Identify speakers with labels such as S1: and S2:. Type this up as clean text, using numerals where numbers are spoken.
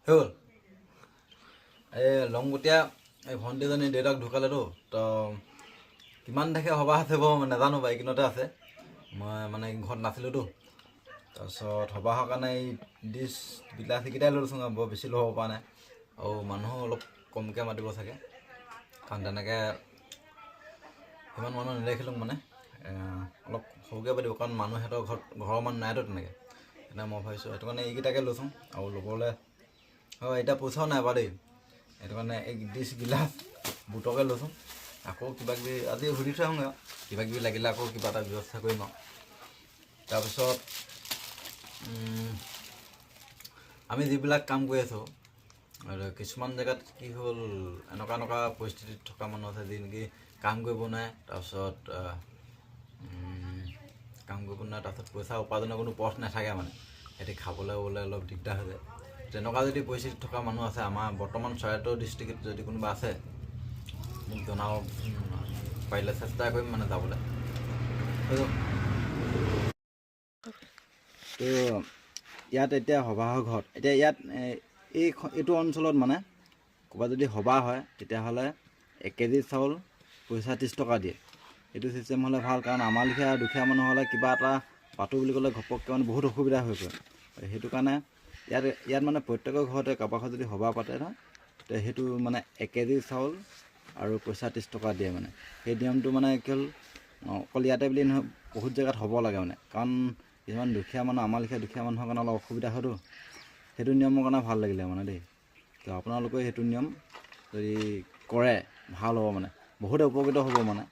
S1: হ'ল এই লংগুটীয়া এই ভণ্টিজনী দেউতাক ঢুকালেতো তো কিমান দেখে সভা আছে বাৰু মই নাজানো বাৰু এইকিনতে আছে মই মানে ঘৰত নাছিলোঁতো তাৰপিছত সবাহৰ কাৰণে এই ডিছ বিলাহীকেইটাই লৈ লৈছোঁ বৰ বেছি ল'ব পৰা নাই আৰু মানুহো অলপ কমকৈ মাতিব চাগে কাৰণ তেনেকৈ সিমান মানুহ নেদেখিলোঁ মানে অলপ সৰুকৈ পাতিব কাৰণ মানুহ সিহঁতৰ ঘৰৰ মানুহ নাইতো তেনেকৈ সেইকাৰণে মই ভাবিছোঁ সেইটো কাৰণে এইকেইটাকে লৈছোঁ আৰু ল'বলৈ হয় এতিয়া পইচাও নাই বাৰু দেই সেইটো কাৰণে এই ডিছ গিলাচ বুটকে লৈছোঁ আকৌ কিবাকিবি আজি সুধি থৈ আহোঁগৈ কিবাকিবি লাগিলে আকৌ কিবা এটা ব্যৱস্থা কৰিম আৰু তাৰপিছত আমি যিবিলাক কাম কৰি আছোঁ কিছুমান জেগাত কি হ'ল এনেকুৱা পৰিস্থিতিত থকা মানুহ আছে যি নেকি কাম কৰিব নোৱাৰে তাৰপিছত পইচা উপাৰ্জনৰ কোনো পথ নাথাকে মানে সিহঁতি খাবলৈ ব'বলৈ অলপ দিগদাৰ হৈ যায় তেনেকুৱা যদি পৰিস্থিতিত থকা মানুহ আছে আমাৰ বৰ্তমান চৰাইদেউ ডিষ্ট্ৰিক্টত যদি কোনোবা আছে মোক জনাব পাৰিলে চেষ্টা কৰিম মানে যাবলৈ তো ইয়াত এতিয়া সবাহৰ ঘৰত এতিয়া ইয়াত এইটো অঞ্চলত মানে ক'ৰবাত যদি সবাহ হয় তেতিয়াহ'লে 1 কেজি চাউল পইচা 30 টকা দিয়ে এইটো চিষ্টেম হ'লে ভাল কাৰণ আমাৰ লেখীয়া দুখীয়া মানুহ হ'লে কিবা এটা পাতোঁ বুলি ক'লে ঘপককৈ মানে বহুত অসুবিধা হৈ পৰে সেইটো কাৰণে ইয়াত মানে প্ৰত্যেকৰ ঘৰতে কাৰোবাৰ ঘৰত যদি সবাহ পাতে নহয় তে সেইটো মানে 1 কেজি চাউল আৰু পইচা 30 টকা দিয়ে মানে সেই নিয়মটো মানে কি হ'ল অকল ইয়াতে বুলি নহয় বহুত জেগাত হ'ব লাগে মানে কাৰণ কিছুমান দুখীয়া মানুহ আমাৰ লেখীয়া দুখীয়া মানুহৰ কাৰণে অলপ অসুবিধা হয়তো সেইটো নিয়মৰ কাৰণে ভাল লাগিলে মানে দেই তো আপোনালোকে সেইটো নিয়ম যদি কৰে ভাল হ'ব মানে বহুতে উপকৃত হ'ব মানে